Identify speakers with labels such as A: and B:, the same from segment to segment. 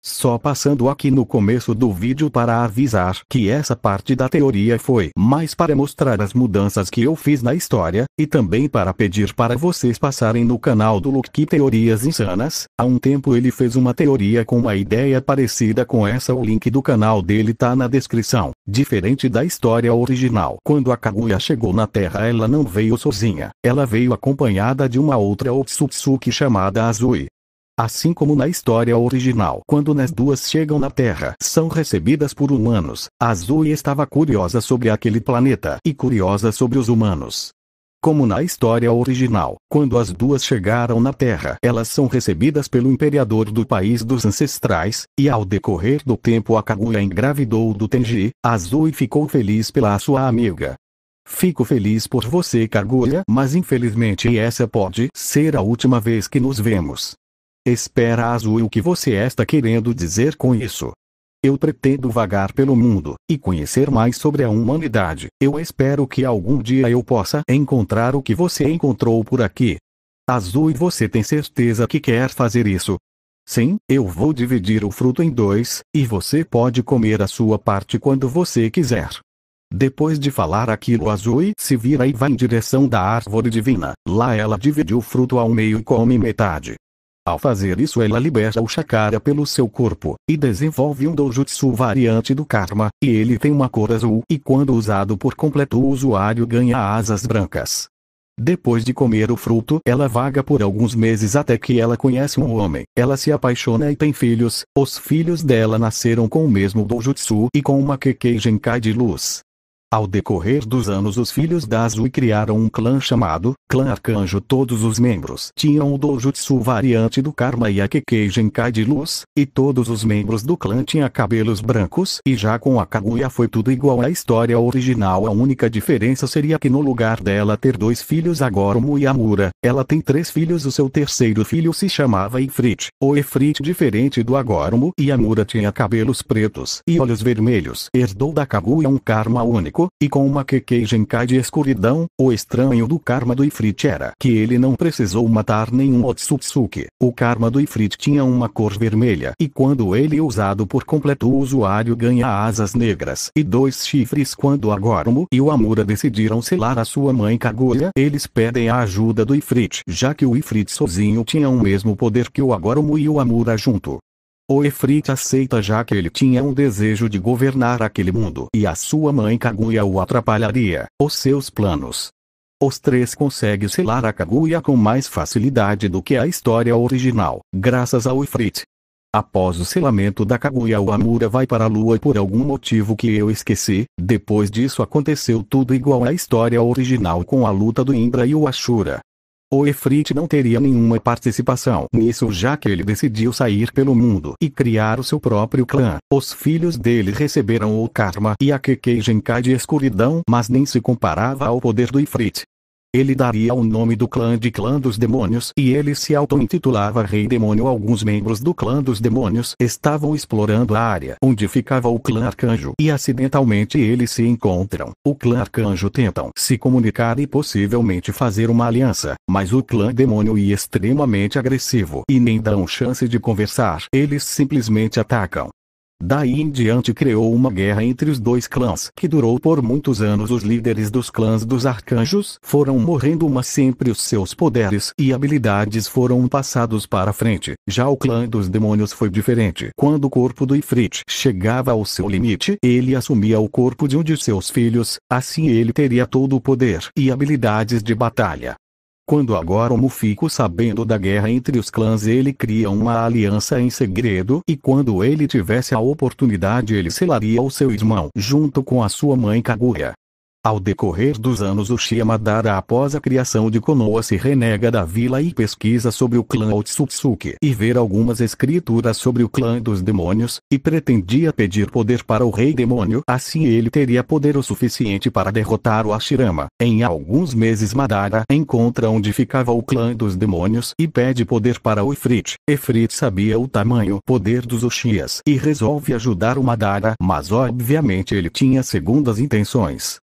A: Só passando aqui no começo do vídeo para avisar que essa parte da teoria foi mais para mostrar as mudanças que eu fiz na história, e também para pedir para vocês passarem no canal do Luke Teorias Insanas. Há um tempo ele fez uma teoria com uma ideia parecida com essa, o link do canal dele tá na descrição. Diferente da história original, quando a Kaguya chegou na Terra ela não veio sozinha, ela veio acompanhada de uma outra Otsutsuki chamada Azui. Assim como na história original, quando as duas chegam na Terra, são recebidas por humanos. Azui estava curiosa sobre aquele planeta e curiosa sobre os humanos. Como na história original, quando as duas chegaram na Terra, elas são recebidas pelo imperador do país dos ancestrais, e ao decorrer do tempo a Kaguya engravidou do Tenji. Azui ficou feliz pela sua amiga. Fico feliz por você, Kaguya, mas infelizmente essa pode ser a última vez que nos vemos. Espera, Azui, o que você está querendo dizer com isso? Eu pretendo vagar pelo mundo e conhecer mais sobre a humanidade. Eu espero que algum dia eu possa encontrar o que você encontrou por aqui. Azui, você tem certeza que quer fazer isso? Sim, eu vou dividir o fruto em dois, e você pode comer a sua parte quando você quiser. Depois de falar aquilo, Azui se vira e vai em direção da árvore divina. Lá ela divide o fruto ao meio e come metade. Ao fazer isso ela libera o chakra pelo seu corpo, e desenvolve um doujutsu variante do karma, e ele tem uma cor azul, e quando usado por completo o usuário ganha asas brancas. Depois de comer o fruto, ela vaga por alguns meses até que ela conhece um homem. Ela se apaixona e tem filhos. Os filhos dela nasceram com o mesmo doujutsu e com uma Kekkei Genkai de luz. Ao decorrer dos anos os filhos da Azui criaram um clã chamado Clã Arcanjo. Todos os membros tinham o doujutsu variante do karma e a Kekkei Genkai de luz, e todos os membros do clã tinham cabelos brancos. E já com a Kaguya foi tudo igual à história original. A única diferença seria que no lugar dela ter dois filhos, Agoromo e Amura, ela tem 3 filhos. O seu terceiro filho se chamava Ifrit. O Ifrit, diferente do Agoromo e Amura, tinha cabelos pretos e olhos vermelhos. Herdou da Kaguya um karma único, e com uma Kekkei Genkai de escuridão. O estranho do karma do Ifrit era que ele não precisou matar nenhum Otsutsuki. O karma do Ifrit tinha uma cor vermelha, e quando ele é usado por completo o usuário ganha asas negras e 2 chifres. Quando Agoromo e o Amura decidiram selar a sua mãe Kaguya, eles pedem a ajuda do Ifrit, já que o Ifrit sozinho tinha o mesmo poder que o Agoromo e o Amura junto. O Ifrit aceita, já que ele tinha um desejo de governar aquele mundo e a sua mãe Kaguya o atrapalharia os seus planos. Os 3 conseguem selar a Kaguya com mais facilidade do que a história original, graças ao Ifrit. Após o selamento da Kaguya, o Amura vai para a lua por algum motivo que eu esqueci. Depois disso aconteceu tudo igual à história original, com a luta do Indra e o Ashura. O Ifrit não teria nenhuma participação nisso, já que ele decidiu sair pelo mundo e criar o seu próprio clã. Os filhos dele receberam o karma e a Kekkei Genkai de escuridão, mas nem se comparava ao poder do Ifrit. Ele daria o nome do clã de Clã dos Demônios, e ele se auto-intitulava Rei Demônio. Alguns membros do Clã dos Demônios estavam explorando a área onde ficava o Clã Arcanjo, e acidentalmente eles se encontram. O Clã Arcanjo tentam se comunicar e possivelmente fazer uma aliança, mas o Clã Demônio é extremamente agressivo e nem dão chance de conversar. Eles simplesmente atacam. Daí em diante criou uma guerra entre os 2 clãs, que durou por muitos anos. Os líderes dos clãs dos arcanjos foram morrendo, mas sempre os seus poderes e habilidades foram passados para frente. Já o clã dos demônios foi diferente. Quando o corpo do Ifrit chegava ao seu limite, ele assumia o corpo de um de seus filhos, assim ele teria todo o poder e habilidades de batalha. Quando Agoromo fica sabendo da guerra entre os clãs, ele cria uma aliança em segredo, e quando ele tivesse a oportunidade ele selaria o seu irmão junto com a sua mãe Kaguya. Ao decorrer dos anos, o Shiamadara, após a criação de Konoha, se renega da vila e pesquisa sobre o clã Otsutsuki e ver algumas escrituras sobre o clã dos demônios, e pretendia pedir poder para o Rei Demônio. Assim ele teria poder o suficiente para derrotar o Hashirama. Em alguns meses Madara encontra onde ficava o clã dos demônios e pede poder para o Ifrit. Ifrit sabia o tamanho poder dos Ushias e resolve ajudar o Madara, mas obviamente ele tinha segundas intenções.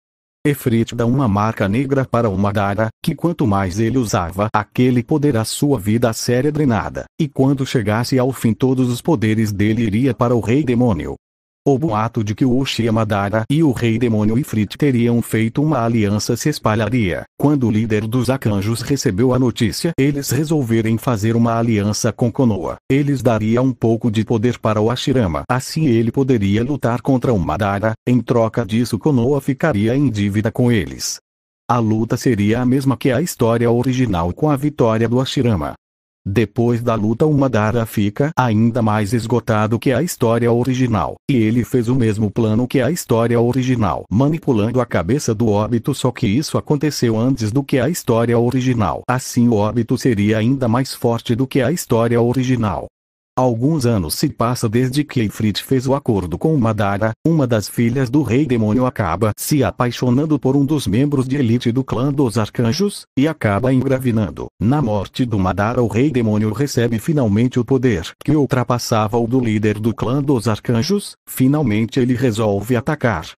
A: Efrit dá uma marca negra para o Madara, que quanto mais ele usava aquele poder a sua vida seria drenada, e quando chegasse ao fim todos os poderes dele iria para o Rei Demônio. O boato de que o Uchiha Madara e o Rei Demônio Ifrit teriam feito uma aliança se espalharia. Quando o líder dos arcanjos recebeu a notícia, eles resolveram fazer uma aliança com Konoha. Eles dariam um pouco de poder para o Hashirama. Assim ele poderia lutar contra o Madara. Em troca disso Konoha ficaria em dívida com eles. A luta seria a mesma que a história original com a vitória do Hashirama. Depois da luta o Madara fica ainda mais esgotado que a história original, e ele fez o mesmo plano que a história original, manipulando a cabeça do Obito, só que isso aconteceu antes do que a história original. Assim o Obito seria ainda mais forte do que a história original. Alguns anos se passam desde que Ifrit fez o acordo com o Madara. Uma das filhas do Rei Demônio acaba se apaixonando por um dos membros de elite do clã dos arcanjos, e acaba engravidando. Na morte do Madara o Rei Demônio recebe finalmente o poder que ultrapassava o do líder do clã dos arcanjos. Finalmente ele resolve atacar.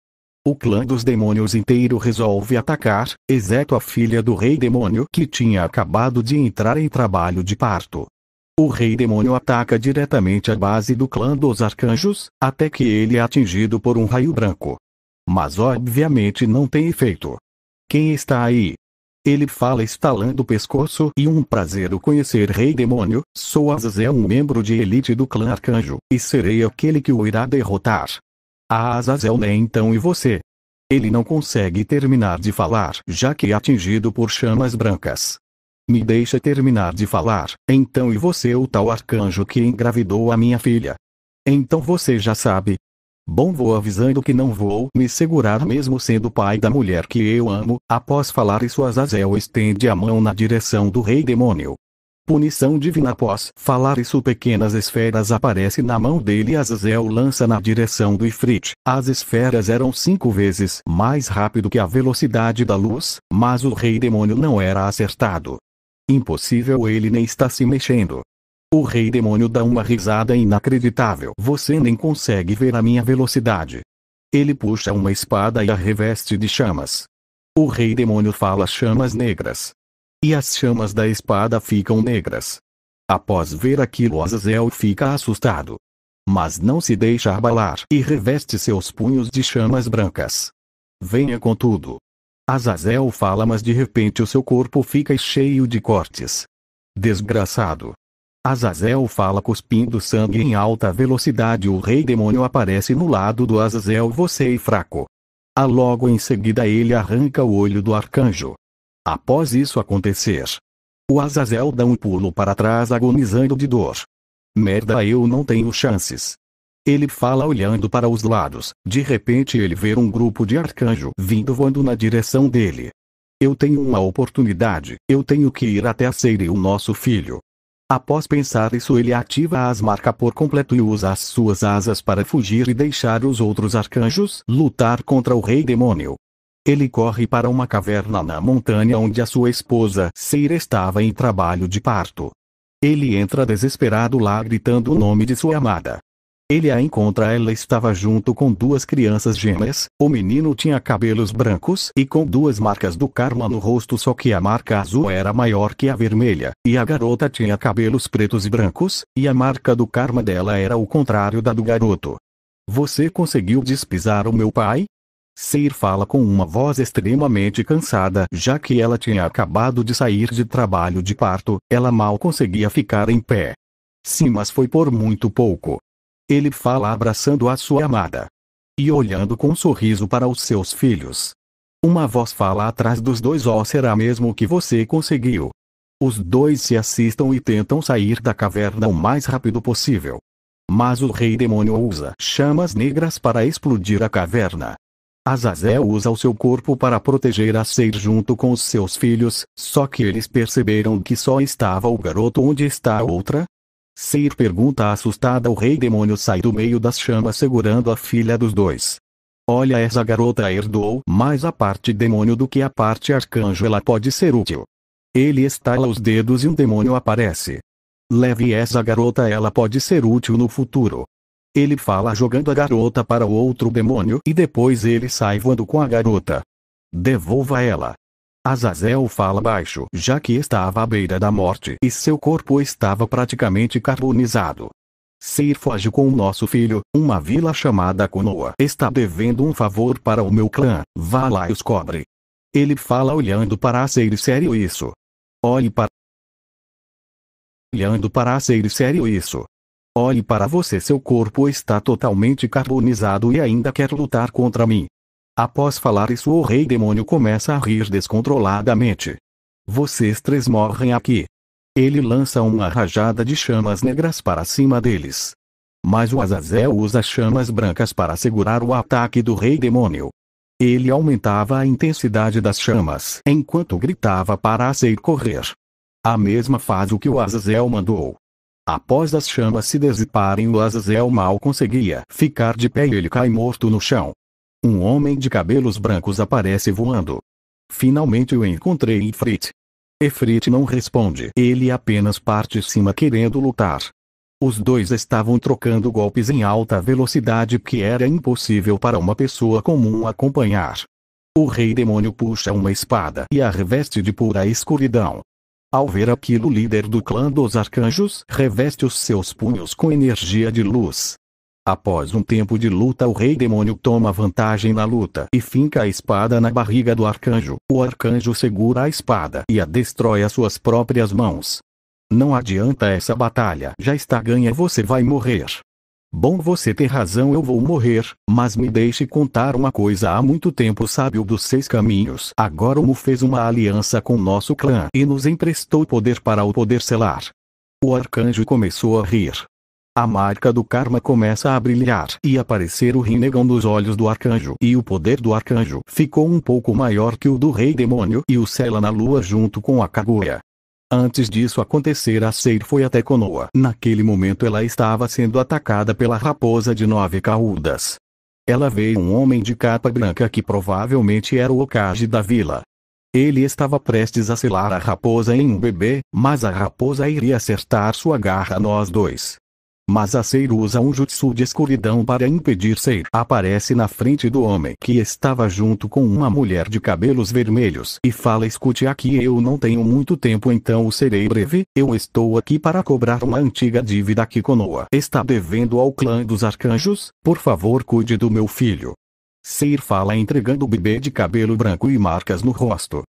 A: O clã dos demônios inteiro resolve atacar, exceto a filha do Rei Demônio que tinha acabado de entrar em trabalho de parto. O Rei Demônio ataca diretamente a base do clã dos arcanjos, até que ele é atingido por um raio branco. Mas obviamente não tem efeito. Quem está aí? Ele fala estalando o pescoço. E um prazer o conhecer Rei Demônio, sou Azazel, um membro de elite do clã arcanjo, e serei aquele que o irá derrotar. Ah, Azazel, né? Então e você? Ele não consegue terminar de falar, já que é atingido por chamas brancas. Me deixa terminar de falar. Então e você, o tal arcanjo que engravidou a minha filha? Então você já sabe. Bom, vou avisando que não vou me segurar mesmo sendo pai da mulher que eu amo. Após falar isso Azazel estende a mão na direção do Rei Demônio. Punição divina. Após falar isso pequenas esferas aparecem na mão dele e Azazel lança na direção do Ifrit. As esferas eram 5 vezes mais rápido que a velocidade da luz, mas o Rei Demônio não era acertado. Impossível, ele nem está se mexendo. O Rei Demônio dá uma risada inacreditável. Você nem consegue ver a minha velocidade. Ele puxa uma espada e a reveste de chamas. O Rei Demônio fala chamas negras. E as chamas da espada ficam negras. Após ver aquilo Azazel fica assustado. Mas não se deixa abalar e reveste seus punhos de chamas brancas. Venha com tudo. Azazel fala, mas de repente o seu corpo fica cheio de cortes. Desgraçado. Azazel fala cuspindo sangue em alta velocidade. O Rei Demônio aparece no lado do Azazel. Você é fraco. Logo em seguida ele arranca o olho do arcanjo. Após isso acontecer, o Azazel dá um pulo para trás agonizando de dor. Merda, eu não tenho chances. Ele fala olhando para os lados. De repente ele vê um grupo de arcanjo vindo voando na direção dele. Eu tenho uma oportunidade. Eu tenho que ir até a Seiri, o nosso filho. Após pensar isso ele ativa as marcas por completo e usa as suas asas para fugir e deixar os outros arcanjos lutar contra o Rei Demônio. Ele corre para uma caverna na montanha onde a sua esposa Seiri estava em trabalho de parto. Ele entra desesperado lá gritando o nome de sua amada. Ele a encontra, ela estava junto com 2 crianças gêmeas. O menino tinha cabelos brancos e com 2 marcas do karma no rosto, só que a marca azul era maior que a vermelha, e a garota tinha cabelos pretos e brancos, e a marca do karma dela era o contrário da do garoto. Você conseguiu despisar o meu pai? Seiri fala com uma voz extremamente cansada, já que ela tinha acabado de sair de trabalho de parto, ela mal conseguia ficar em pé. Sim, mas foi por muito pouco. Ele fala abraçando a sua amada. E olhando com um sorriso para os seus filhos. Uma voz fala atrás dos dois: oh, será mesmo que você conseguiu? Os dois se assustam e tentam sair da caverna o mais rápido possível. Mas o Rei Demônio usa chamas negras para explodir a caverna. Azazel usa o seu corpo para proteger a Seiri junto com os seus filhos, só que eles perceberam que só estava o garoto. Onde está a outra? Seiri pergunta assustada. O Rei Demônio sai do meio das chamas segurando a filha dos dois. Olha, essa garota herdou mais a parte demônio do que a parte arcanjo, ela pode ser útil. Ele estala os dedos e um demônio aparece. Leve essa garota, ela pode ser útil no futuro. Ele fala jogando a garota para o outro demônio e depois ele sai voando com a garota. Devolva ela. Azazel fala baixo, já que estava à beira da morte e seu corpo estava praticamente carbonizado. Seir foge com o nosso filho. Uma vila chamada Konoha está devendo um favor para o meu clã. Vá lá e os cobre. Ele fala olhando para Seir. Sério isso? Olhe para... Olhando para Seir. Sério isso? Olhe para você. Seu corpo está totalmente carbonizado e ainda quer lutar contra mim. Após falar isso, o rei demônio começa a rir descontroladamente. Vocês três morrem aqui. Ele lança uma rajada de chamas negras para cima deles. Mas o Azazel usa chamas brancas para segurar o ataque do rei demônio. Ele aumentava a intensidade das chamas enquanto gritava para Seir correr. A mesma faz o que o Azazel mandou. Após as chamas se dissiparem, o Azazel mal conseguia ficar de pé e ele cai morto no chão. Um homem de cabelos brancos aparece voando. Finalmente o encontrei. Ifrit. Ifrit não responde. Ele apenas parte cima querendo lutar. Os dois estavam trocando golpes em alta velocidade que era impossível para uma pessoa comum acompanhar. O rei demônio puxa uma espada e a reveste de pura escuridão. Ao ver aquilo, o líder do clã dos arcanjos reveste os seus punhos com energia de luz. Após um tempo de luta, o rei demônio toma vantagem na luta e finca a espada na barriga do arcanjo. O arcanjo segura a espada e a destrói às suas próprias mãos. Não adianta, essa batalha já está ganha, você vai morrer. Bom, você tem razão, eu vou morrer, mas me deixe contar uma coisa. Há muito tempo o sábio dos 6 caminhos, agora Mu, fez uma aliança com nosso clã e nos emprestou poder para o poder selar. O arcanjo começou a rir. A marca do karma começa a brilhar e aparecer o Rinnegan nos olhos do arcanjo, e o poder do arcanjo ficou um pouco maior que o do rei demônio e o sela na lua junto com a Kaguya. Antes disso acontecer, a Seir foi até Konoha. Naquele momento ela estava sendo atacada pela raposa de 9 caudas. Ela vê um homem de capa branca que provavelmente era o Hokage da vila. Ele estava prestes a selar a raposa em um bebê, mas a raposa iria acertar sua garra nos dois. Mas a Seir usa um jutsu de escuridão para impedir. Seir aparece na frente do homem que estava junto com uma mulher de cabelos vermelhos e fala: escute aqui, eu não tenho muito tempo, então serei breve. Eu estou aqui para cobrar uma antiga dívida que Konoha está devendo ao clã dos arcanjos. Por favor, cuide do meu filho. Seir fala entregando o bebê de cabelo branco e marcas no rosto.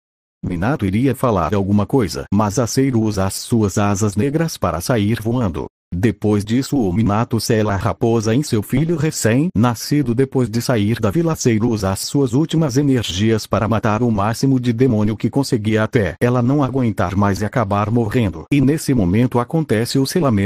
A: Minato iria falar alguma coisa, mas a Seir usa as suas asas negras para sair voando. Depois disso, o Minato sela a raposa em seu filho recém-nascido. Depois de sair da vila, Seir usa as suas últimas energias para matar o máximo de demônio que conseguia até ela não aguentar mais e acabar morrendo. E nesse momento acontece o selamento.